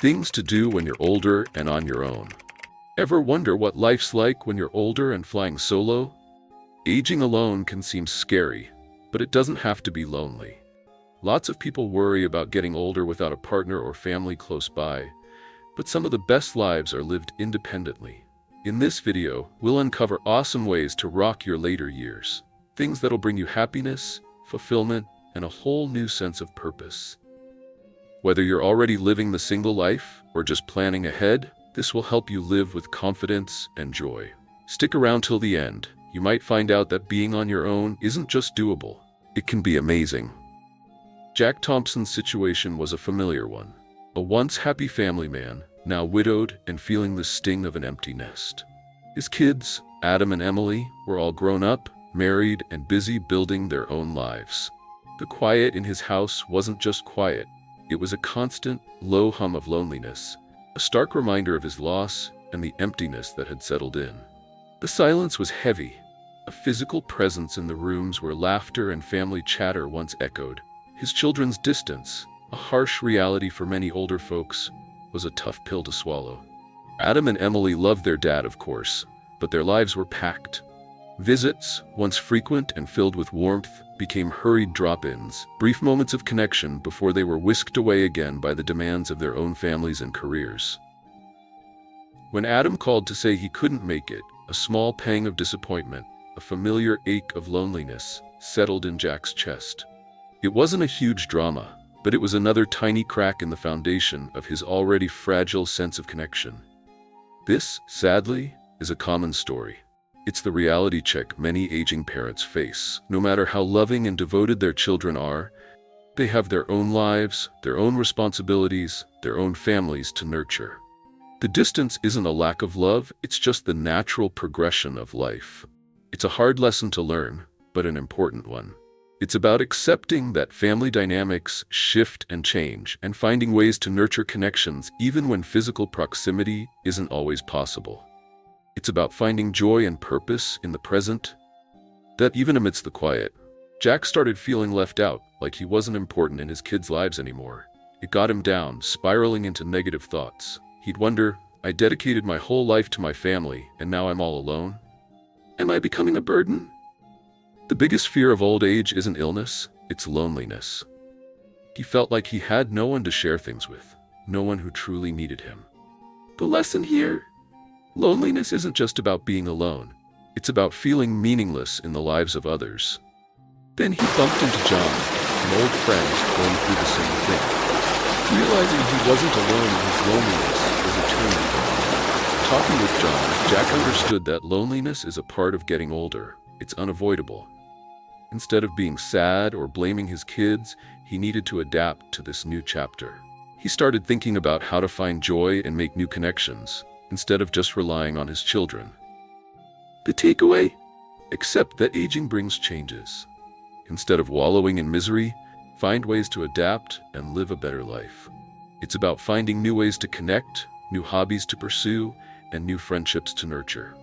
Things to do when you're older and on your own. Ever wonder what life's like when you're older and flying solo? Aging alone can seem scary, but it doesn't have to be lonely. Lots of people worry about getting older without a partner or family close by, but some of the best lives are lived independently. In this video, we'll uncover awesome ways to rock your later years. Things that'll bring you happiness, fulfillment, and a whole new sense of purpose. Whether you're already living the single life or just planning ahead, this will help you live with confidence and joy. Stick around till the end. You might find out that being on your own isn't just doable. It can be amazing. Jack Thompson's situation was a familiar one. A once happy family man, now widowed and feeling the sting of an empty nest. His kids, Adam and Emily, were all grown up, married, and busy building their own lives. The quiet in his house wasn't just quiet. It was a constant, low hum of loneliness, a stark reminder of his loss and the emptiness that had settled in. The silence was heavy, a physical presence in the rooms where laughter and family chatter once echoed. His children's distance, a harsh reality for many older folks, was a tough pill to swallow. Adam and Emily loved their dad, of course, but their lives were packed. Visits, once frequent and filled with warmth, became hurried drop-ins, brief moments of connection before they were whisked away again by the demands of their own families and careers. When Adam called to say he couldn't make it, a small pang of disappointment, a familiar ache of loneliness, settled in Jack's chest. It wasn't a huge drama, but it was another tiny crack in the foundation of his already fragile sense of connection. This, sadly, is a common story. It's the reality check many aging parents face. No matter how loving and devoted their children are, they have their own lives, their own responsibilities, their own families to nurture. The distance isn't a lack of love, it's just the natural progression of life. It's a hard lesson to learn, but an important one. It's about accepting that family dynamics shift and change, and finding ways to nurture connections even when physical proximity isn't always possible. It's about finding joy and purpose in the present, that even amidst the quiet. Jack started feeling left out, like he wasn't important in his kids' lives anymore. It got him down, spiraling into negative thoughts. He'd wonder, I dedicated my whole life to my family, and now I'm all alone? Am I becoming a burden? The biggest fear of old age isn't illness, it's loneliness. He felt like he had no one to share things with, no one who truly needed him. The lesson here: loneliness isn't just about being alone. It's about feeling meaningless in the lives of others. Then he bumped into John, an old friend going through the same thing. Realizing he wasn't alone in his loneliness was a turning point. Talking with John, Jack understood that loneliness is a part of getting older. It's unavoidable. Instead of being sad or blaming his kids, he needed to adapt to this new chapter. He started thinking about how to find joy and make new connections, instead of just relying on his children. The takeaway? Accept that aging brings changes. Instead of wallowing in misery, find ways to adapt and live a better life. It's about finding new ways to connect, new hobbies to pursue, and new friendships to nurture.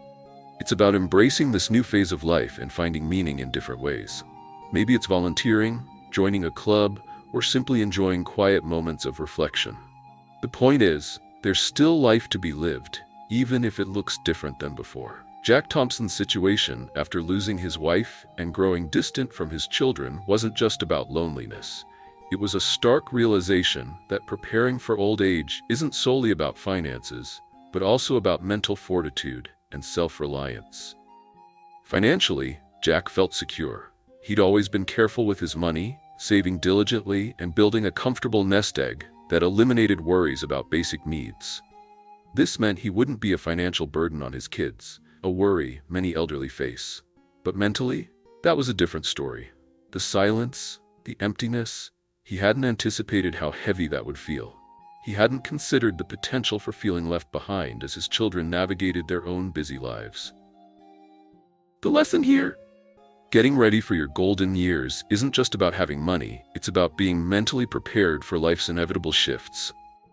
It's about embracing this new phase of life and finding meaning in different ways. Maybe it's volunteering, joining a club, or simply enjoying quiet moments of reflection. The point is, there's still life to be lived, even if it looks different than before. Jack Thompson's situation after losing his wife and growing distant from his children wasn't just about loneliness. It was a stark realization that preparing for old age isn't solely about finances, but also about mental fortitude and self-reliance. Financially, Jack felt secure. He'd always been careful with his money, saving diligently and building a comfortable nest egg that eliminated worries about basic needs. This meant he wouldn't be a financial burden on his kids, a worry many elderly face. But mentally, that was a different story. The silence, the emptiness, he hadn't anticipated how heavy that would feel. He hadn't considered the potential for feeling left behind as his children navigated their own busy lives. The lesson here? Getting ready for your golden years isn't just about having money, it's about being mentally prepared for life's inevitable shifts.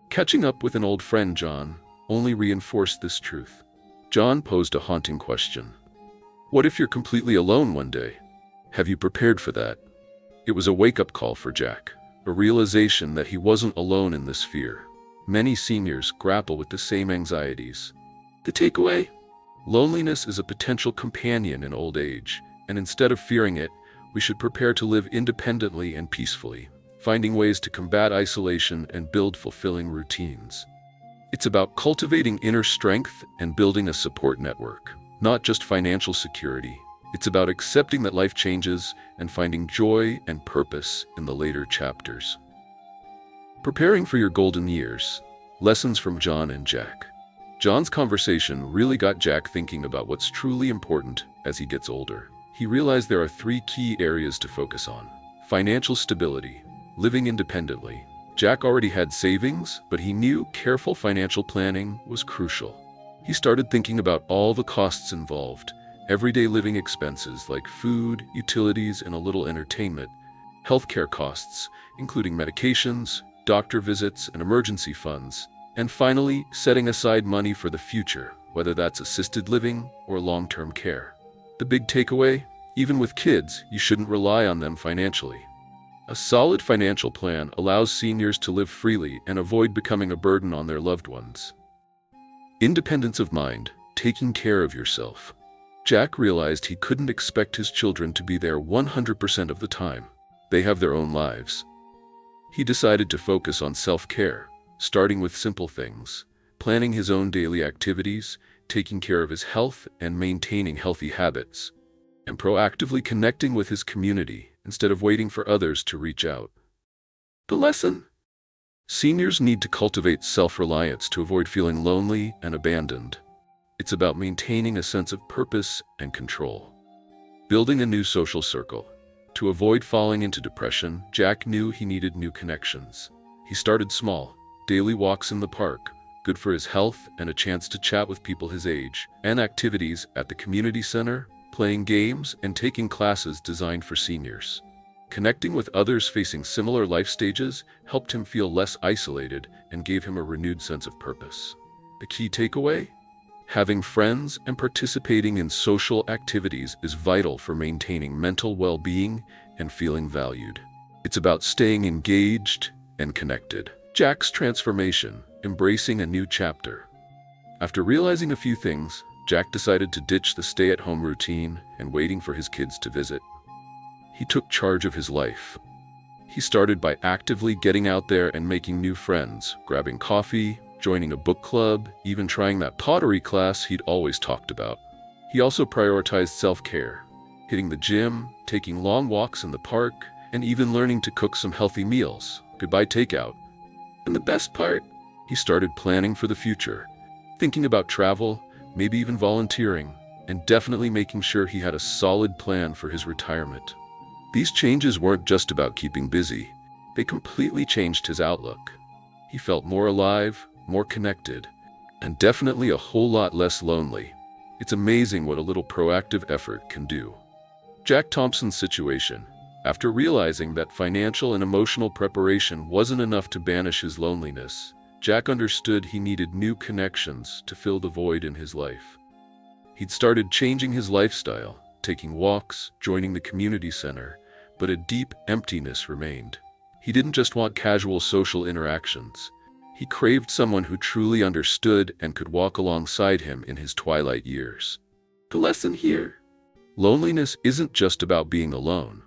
Catching up with an old friend, John, only reinforced this truth. John posed a haunting question. What if you're completely alone one day? Have you prepared for that? It was a wake-up call for Jack, a realization that he wasn't alone in this fear. Many seniors grapple with the same anxieties. The takeaway? Loneliness is a potential companion in old age, and instead of fearing it, we should prepare to live independently and peacefully, finding ways to combat isolation and build fulfilling routines. It's about cultivating inner strength and building a support network, not just financial security. It's about accepting that life changes and finding joy and purpose in the later chapters. Preparing for your golden years. Lessons from John and Jack. John's conversation really got Jack thinking about what's truly important as he gets older. He realized there are 3 key areas to focus on. Financial stability, living independently. Jack already had savings, but he knew careful financial planning was crucial. He started thinking about all the costs involved, everyday living expenses like food, utilities, and a little entertainment, healthcare costs, including medications, doctor visits, and emergency funds, and finally, setting aside money for the future, whether that's assisted living or long-term care. The big takeaway? Even with kids, you shouldn't rely on them financially. A solid financial plan allows seniors to live freely and avoid becoming a burden on their loved ones. Independence of mind, taking care of yourself. Jack realized he couldn't expect his children to be there 100% of the time. They have their own lives. He decided to focus on self-care, starting with simple things, planning his own daily activities, taking care of his health and maintaining healthy habits, and proactively connecting with his community instead of waiting for others to reach out. The lesson? Seniors need to cultivate self-reliance to avoid feeling lonely and abandoned. It's about maintaining a sense of purpose and control. Building a new social circle. To avoid falling into depression, Jack knew he needed new connections. He started small, daily walks in the park, good for his health and a chance to chat with people his age, and activities at the community center, playing games, and taking classes designed for seniors. Connecting with others facing similar life stages helped him feel less isolated and gave him a renewed sense of purpose. The key takeaway? Having friends and participating in social activities is vital for maintaining mental well-being and feeling valued. It's about staying engaged and connected. Jack's transformation, embracing a new chapter. After realizing a few things, Jack decided to ditch the stay-at-home routine and waiting for his kids to visit. He took charge of his life. He started by actively getting out there and making new friends, grabbing coffee, joining a book club, even trying that pottery class he'd always talked about. He also prioritized self-care, hitting the gym, taking long walks in the park, and even learning to cook some healthy meals. Goodbye takeout. And the best part? He started planning for the future, thinking about travel, maybe even volunteering, and definitely making sure he had a solid plan for his retirement. These changes weren't just about keeping busy. They completely changed his outlook. He felt more alive, more connected, and definitely a whole lot less lonely. It's amazing what a little proactive effort can do. Jack Thompson's situation. After realizing that financial and emotional preparation wasn't enough to banish his loneliness, Jack understood he needed new connections to fill the void in his life. He'd started changing his lifestyle, taking walks, joining the community center, but a deep emptiness remained. He didn't just want casual social interactions. He craved someone who truly understood and could walk alongside him in his twilight years. The lesson here? Loneliness isn't just about being alone.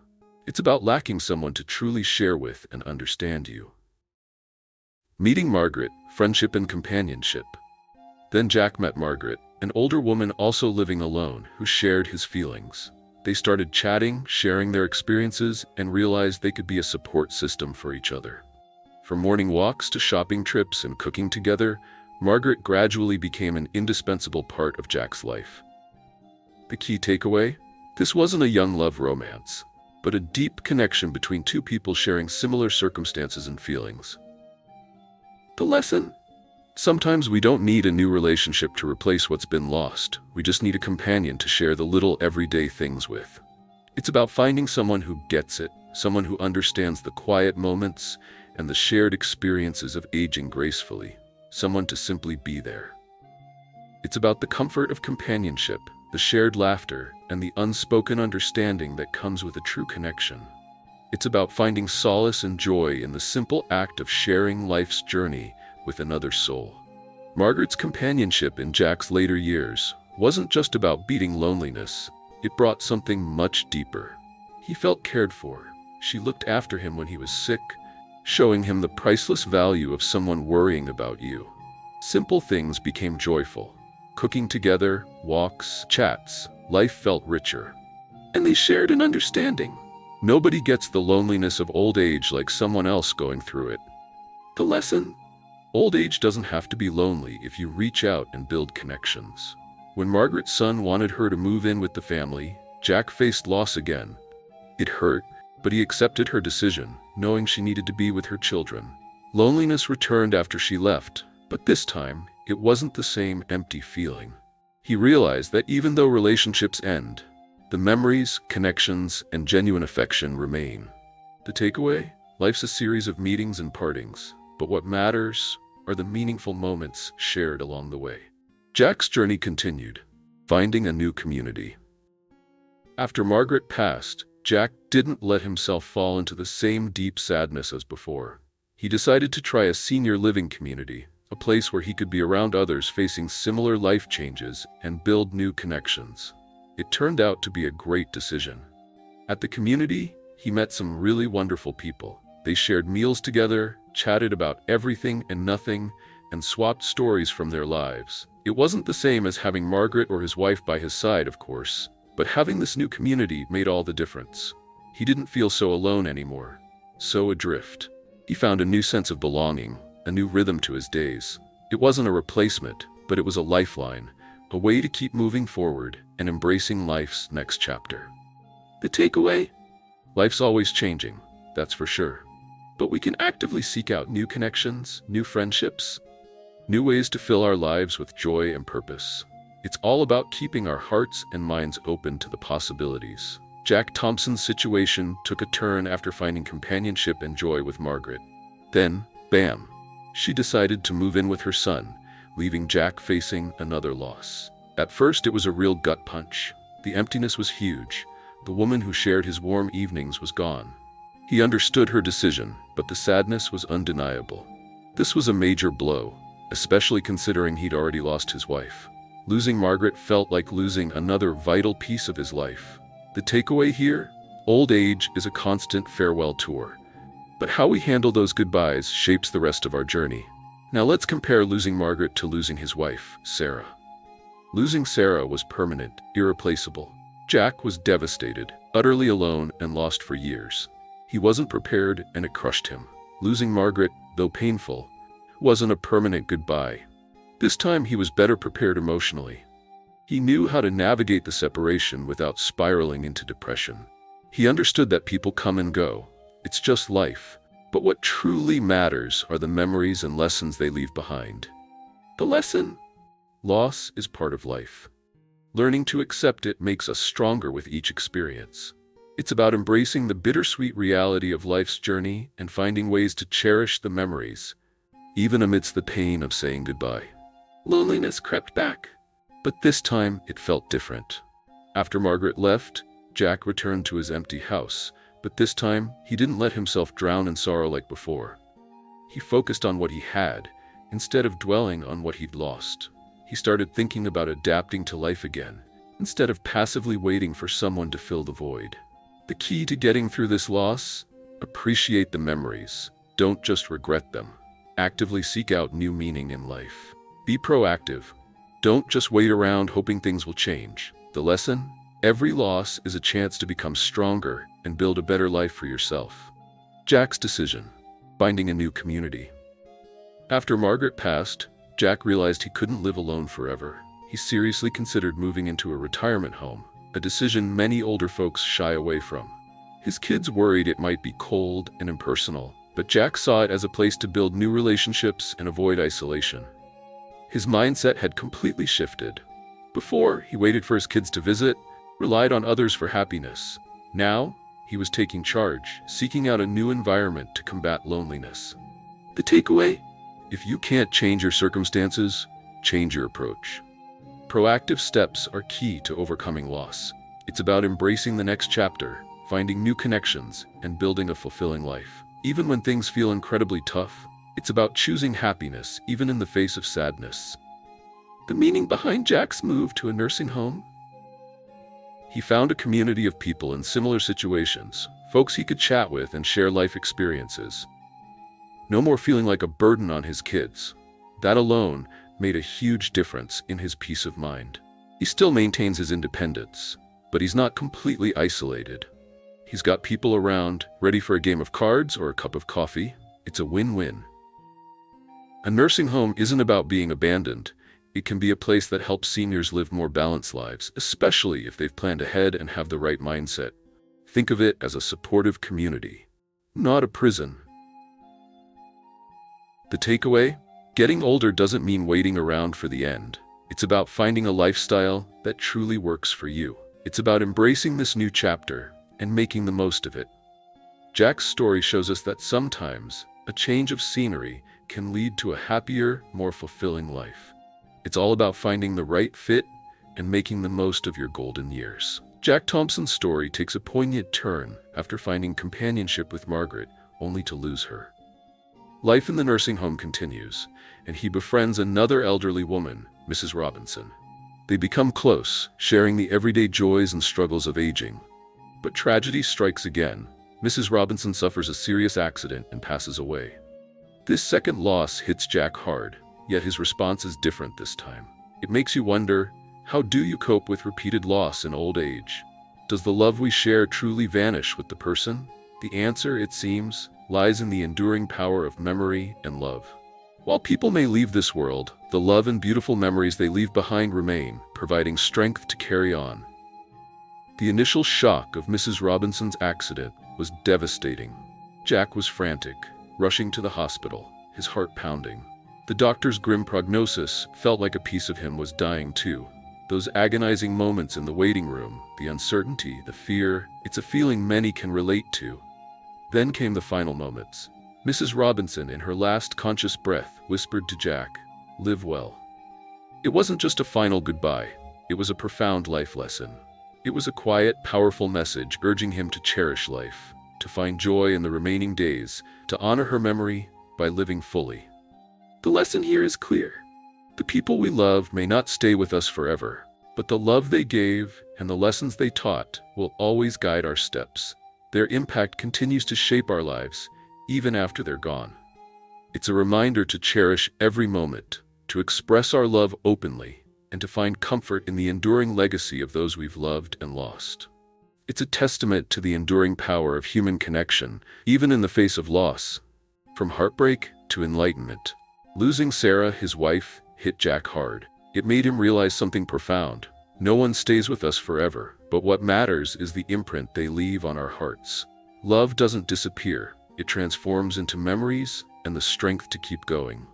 It's about lacking someone to truly share with and understand you. Meeting Margaret, friendship and companionship. Then Jack met Margaret, an older woman also living alone who shared his feelings. They started chatting, sharing their experiences, and realized they could be a support system for each other. From morning walks to shopping trips and cooking together, Margaret gradually became an indispensable part of Jack's life. The key takeaway? This wasn't a young love romance, but a deep connection between two people sharing similar circumstances and feelings. The lesson? Sometimes we don't need a new relationship to replace what's been lost. We just need a companion to share the little everyday things with. It's about finding someone who gets it, someone who understands the quiet moments and the shared experiences of aging gracefully, someone to simply be there. It's about the comfort of companionship, the shared laughter, and the unspoken understanding that comes with a true connection. It's about finding solace and joy in the simple act of sharing life's journey, with another soul. Margaret's companionship in Jack's later years wasn't just about beating loneliness, it brought something much deeper. He felt cared for. She looked after him when he was sick, showing him the priceless value of someone worrying about you. Simple things became joyful. Cooking together, walks, chats, life felt richer. And they shared an understanding. Nobody gets the loneliness of old age like someone else going through it. The lesson? Old age doesn't have to be lonely if you reach out and build connections. When Margaret's son wanted her to move in with the family, Jack faced loss again. It hurt, but he accepted her decision, knowing she needed to be with her children. Loneliness returned after she left, but this time, it wasn't the same empty feeling. He realized that even though relationships end, the memories, connections, and genuine affection remain. The takeaway? Life's a series of meetings and partings, but what matters are the meaningful moments shared along the way. Jack's journey continued, finding a new community. After Margaret passed, Jack didn't let himself fall into the same deep sadness as before. He decided to try a senior living community, a place where he could be around others facing similar life changes and build new connections. It turned out to be a great decision. At the community, he met some really wonderful people. They shared meals together, chatted about everything and nothing, and swapped stories from their lives. It wasn't the same as having Margaret or his wife by his side, of course, but having this new community made all the difference. He didn't feel so alone anymore, so adrift. He found a new sense of belonging, a new rhythm to his days. It wasn't a replacement, but it was a lifeline, a way to keep moving forward and embracing life's next chapter. The takeaway? Life's always changing, that's for sure. But we can actively seek out new connections, new friendships, new ways to fill our lives with joy and purpose. It's all about keeping our hearts and minds open to the possibilities. Jack Thompson's situation took a turn after finding companionship and joy with Margaret. Then, bam, she decided to move in with her son, leaving Jack facing another loss. At first, it was a real gut punch. The emptiness was huge. The woman who shared his warm evenings was gone. He understood her decision, but the sadness was undeniable. This was a major blow, especially considering he'd already lost his wife. Losing Margaret felt like losing another vital piece of his life. The takeaway here? Old age is a constant farewell tour. But how we handle those goodbyes shapes the rest of our journey. Now let's compare losing Margaret to losing his wife, Sarah. Losing Sarah was permanent, irreplaceable. Jack was devastated, utterly alone and lost for years. He wasn't prepared and it crushed him. Losing Margaret, though painful, wasn't a permanent goodbye. This time he was better prepared emotionally. He knew how to navigate the separation without spiraling into depression. He understood that people come and go. It's just life. But what truly matters are the memories and lessons they leave behind. The lesson? Loss is part of life. Learning to accept it makes us stronger with each experience. It's about embracing the bittersweet reality of life's journey and finding ways to cherish the memories, even amidst the pain of saying goodbye. Loneliness crept back, but this time it felt different. After Margaret left, Jack returned to his empty house, but this time he didn't let himself drown in sorrow like before. He focused on what he had, instead of dwelling on what he'd lost. He started thinking about adapting to life again, instead of passively waiting for someone to fill the void. The key to getting through this loss? Appreciate the memories. Don't just regret them. Actively seek out new meaning in life. Be proactive. Don't just wait around hoping things will change. The lesson? Every loss is a chance to become stronger and build a better life for yourself. Jack's decision: finding a new community. After Margaret passed, Jack realized he couldn't live alone forever. He seriously considered moving into a retirement home, a decision many older folks shy away from. His kids worried it might be cold and impersonal, but Jack saw it as a place to build new relationships and avoid isolation. His mindset had completely shifted. Before, he waited for his kids to visit, relied on others for happiness. Now, he was taking charge, seeking out a new environment to combat loneliness. The takeaway? If you can't change your circumstances, change your approach. Proactive steps are key to overcoming loss. It's about embracing the next chapter, finding new connections, and building a fulfilling life. Even when things feel incredibly tough, It's about choosing happiness, even in the face of sadness. The meaning behind Jack's move to a nursing home? He found a community of people in similar situations, folks he could chat with and share life experiences. No more feeling like a burden on his kids. That alone made a huge difference in his peace of mind. He still maintains his independence, but he's not completely isolated. He's got people around, ready for a game of cards or a cup of coffee. It's a win-win. A nursing home isn't about being abandoned. It can be a place that helps seniors live more balanced lives, especially if they've planned ahead and have the right mindset. Think of it as a supportive community, not a prison. The takeaway? Getting older doesn't mean waiting around for the end. It's about finding a lifestyle that truly works for you. It's about embracing this new chapter and making the most of it. Jack's story shows us that sometimes a change of scenery can lead to a happier, more fulfilling life. It's all about finding the right fit and making the most of your golden years. Jack Thompson's story takes a poignant turn after finding companionship with Margaret, only to lose her. Life in the nursing home continues, and he befriends another elderly woman, Mrs. Robinson. They become close, sharing the everyday joys and struggles of aging. But tragedy strikes again. Mrs. Robinson suffers a serious accident and passes away. This second loss hits Jack hard, yet his response is different this time. It makes you wonder, how do you cope with repeated loss in old age? Does the love we share truly vanish with the person? The answer, it seems, lies in the enduring power of memory and love. While people may leave this world, the love and beautiful memories they leave behind remain, providing strength to carry on. The initial shock of Mrs. Robinson's accident was devastating. Jack was frantic, rushing to the hospital, his heart pounding. The doctor's grim prognosis felt like a piece of him was dying too. Those agonizing moments in the waiting room, the uncertainty, the fear, it's a feeling many can relate to. Then came the final moments. Mrs. Robinson, in her last conscious breath, whispered to Jack, "Live well." It wasn't just a final goodbye. It was a profound life lesson. It was a quiet, powerful message urging him to cherish life, to find joy in the remaining days, to honor her memory by living fully. The lesson here is clear. The people we love may not stay with us forever, but the love they gave and the lessons they taught will always guide our steps. Their impact continues to shape our lives, even after they're gone. It's a reminder to cherish every moment, to express our love openly, and to find comfort in the enduring legacy of those we've loved and lost. It's a testament to the enduring power of human connection, even in the face of loss. From heartbreak to enlightenment. Losing Sarah, his wife, hit Jack hard. It made him realize something profound. No one stays with us forever, but what matters is the imprint they leave on our hearts. Love doesn't disappear. It transforms into memories and the strength to keep going.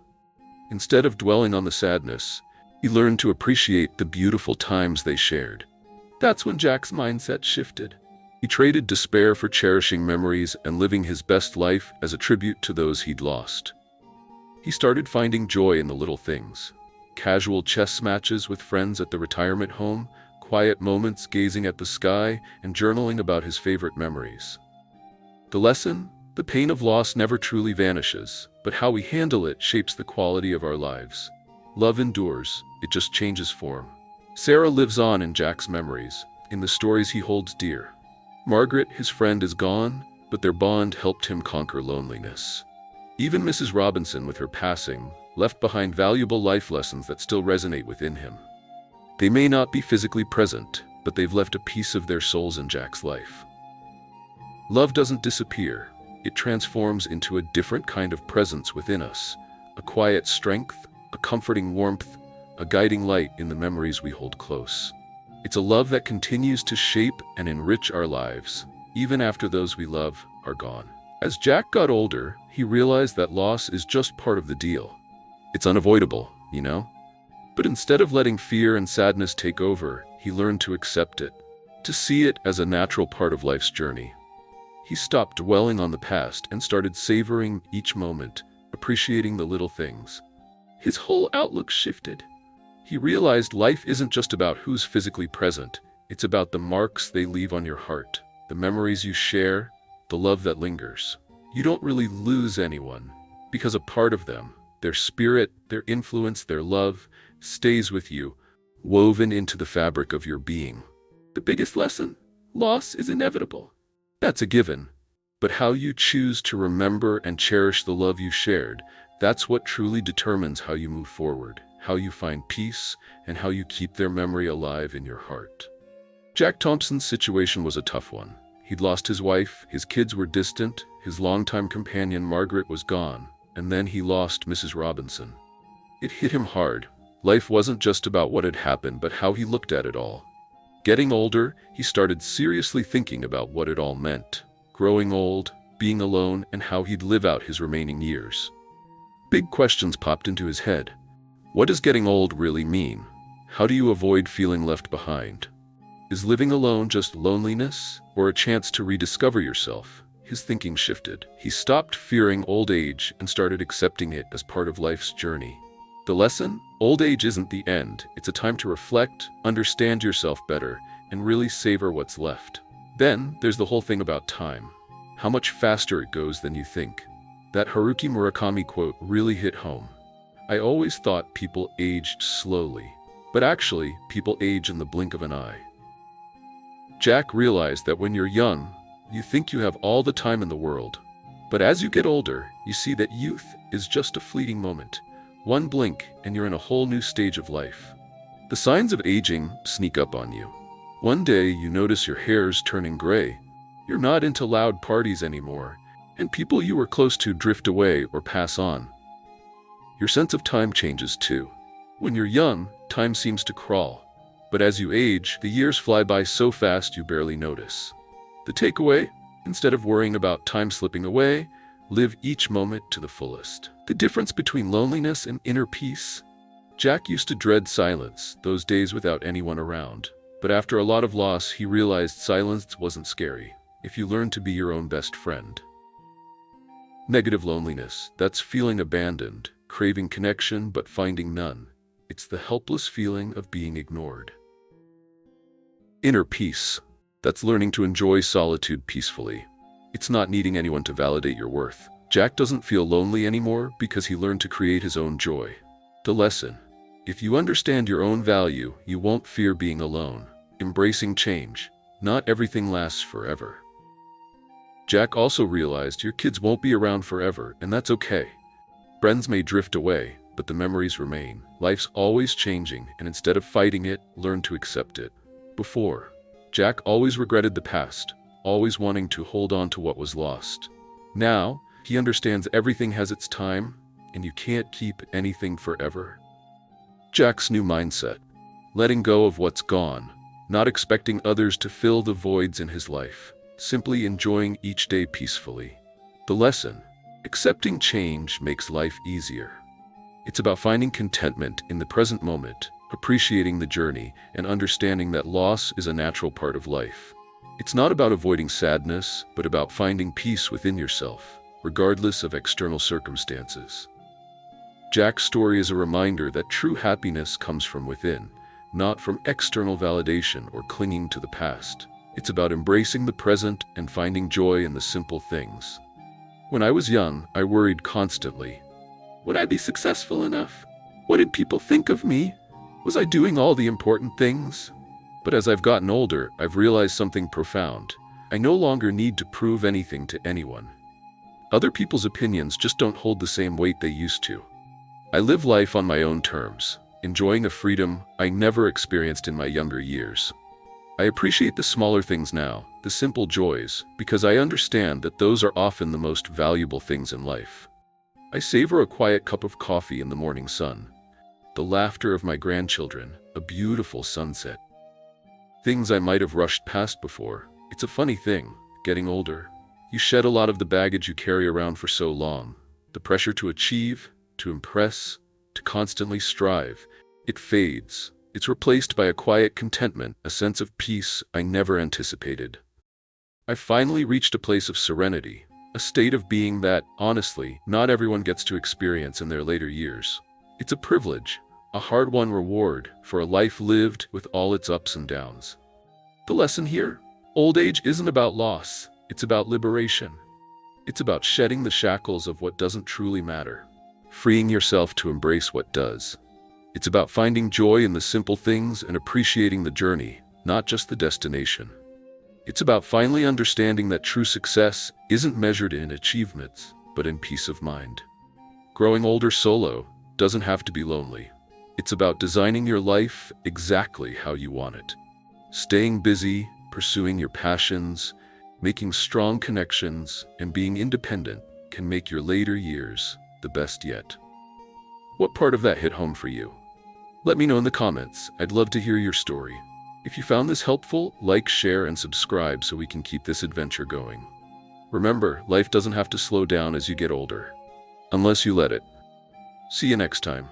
Instead of dwelling on the sadness, he learned to appreciate the beautiful times they shared. That's when Jack's mindset shifted. He traded despair for cherishing memories and living his best life as a tribute to those he'd lost. He started finding joy in the little things. Casual chess matches with friends at the retirement home, quiet moments gazing at the sky, and journaling about his favorite memories. The lesson? The pain of loss never truly vanishes, but how we handle it shapes the quality of our lives. Love endures, it just changes form. Sarah lives on in Jack's memories, in the stories he holds dear. Margaret, his friend, is gone, but their bond helped him conquer loneliness. Even Mrs. Robinson, with her passing, left behind valuable life lessons that still resonate within him. They may not be physically present, but they've left a piece of their souls in Jack's life. Love doesn't disappear. It transforms into a different kind of presence within us, a quiet strength, a comforting warmth, a guiding light in the memories we hold close. It's a love that continues to shape and enrich our lives, even after those we love are gone. As Jack got older, he realized that loss is just part of the deal. It's unavoidable, you know? But instead of letting fear and sadness take over, he learned to accept it, to see it as a natural part of life's journey. He stopped dwelling on the past and started savoring each moment, appreciating the little things. His whole outlook shifted. He realized life isn't just about who's physically present, it's about the marks they leave on your heart, the memories you share, the love that lingers. You don't really lose anyone. because a part of them, their spirit, their influence, their love, stays with you, woven into the fabric of your being. The biggest lesson? Loss is inevitable. That's a given. But how you choose to remember and cherish the love you shared, that's what truly determines how you move forward, how you find peace, and how you keep their memory alive in your heart. Jack Thompson's situation was a tough one. He'd lost his wife, his kids were distant, his longtime companion Margaret was gone, and then he lost Mrs. Robinson. It hit him hard. Life wasn't just about what had happened, but how he looked at it all. Getting older, he started seriously thinking about what it all meant. Growing old, being alone, and how he'd live out his remaining years. Big questions popped into his head. What does getting old really mean? How do you avoid feeling left behind? Is living alone just loneliness, or a chance to rediscover yourself? His thinking shifted. He stopped fearing old age and started accepting it as part of life's journey. The lesson? Old age isn't the end. It's a time to reflect, understand yourself better, and really savor what's left. Then, there's the whole thing about time. How much faster it goes than you think. That Haruki Murakami quote really hit home. I always thought people aged slowly, but actually, people age in the blink of an eye. Jack realized that when you're young, you think you have all the time in the world. But as you get older, you see that youth is just a fleeting moment. One blink, and you're in a whole new stage of life. The signs of aging sneak up on you. One day, you notice your hair's turning gray. You're not into loud parties anymore, and people you were close to drift away or pass on. Your sense of time changes too. When you're young, time seems to crawl. But as you age, the years fly by so fast you barely notice. The takeaway? Instead of worrying about time slipping away, live each moment to the fullest. The difference between loneliness and inner peace? Jack used to dread silence, those days without anyone around. But after a lot of loss, he realized silence wasn't scary, if you learn to be your own best friend. Negative loneliness, that's feeling abandoned, craving connection but finding none. It's the helpless feeling of being ignored. Inner peace, that's learning to enjoy solitude peacefully. It's not needing anyone to validate your worth. Jack doesn't feel lonely anymore because he learned to create his own joy. The lesson: if you understand your own value, you won't fear being alone. Embracing change. Not everything lasts forever. Jack also realized your kids won't be around forever, and that's okay. Friends may drift away, but the memories remain. Life's always changing, and instead of fighting it, learn to accept it. Before, Jack always regretted the past, always wanting to hold on to what was lost. Now, he understands everything has its time, and you can't keep anything forever. Jack's new mindset: letting go of what's gone, not expecting others to fill the voids in his life, simply enjoying each day peacefully. The lesson: accepting change makes life easier. It's about finding contentment in the present moment, appreciating the journey, and understanding that loss is a natural part of life. It's not about avoiding sadness, but about finding peace within yourself, regardless of external circumstances. Jack's story is a reminder that true happiness comes from within, not from external validation or clinging to the past. It's about embracing the present and finding joy in the simple things. When I was young, I worried constantly. Would I be successful enough? What did people think of me? Was I doing all the important things? But as I've gotten older, I've realized something profound. I no longer need to prove anything to anyone. Other people's opinions just don't hold the same weight they used to. I live life on my own terms, enjoying a freedom I never experienced in my younger years. I appreciate the smaller things now, the simple joys, because I understand that those are often the most valuable things in life. I savor a quiet cup of coffee in the morning sun, the laughter of my grandchildren, a beautiful sunset. Things I might have rushed past before. It's a funny thing, getting older. You shed a lot of the baggage you carry around for so long. The pressure to achieve, to impress, to constantly strive. It fades. It's replaced by a quiet contentment, a sense of peace I never anticipated. I finally reached a place of serenity, a state of being that, honestly, not everyone gets to experience in their later years. It's a privilege, a hard-won reward for a life lived with all its ups and downs. The lesson here? Old age isn't about loss, it's about liberation. It's about shedding the shackles of what doesn't truly matter, freeing yourself to embrace what does. It's about finding joy in the simple things and appreciating the journey, not just the destination. It's about finally understanding that true success isn't measured in achievements, but in peace of mind. Growing older solo doesn't have to be lonely. It's about designing your life exactly how you want it. Staying busy, pursuing your passions, making strong connections, and being independent can make your later years the best yet. What part of that hit home for you? Let me know in the comments. I'd love to hear your story. If you found this helpful, like, share, and subscribe so we can keep this adventure going. Remember, life doesn't have to slow down as you get older, unless you let it. See you next time.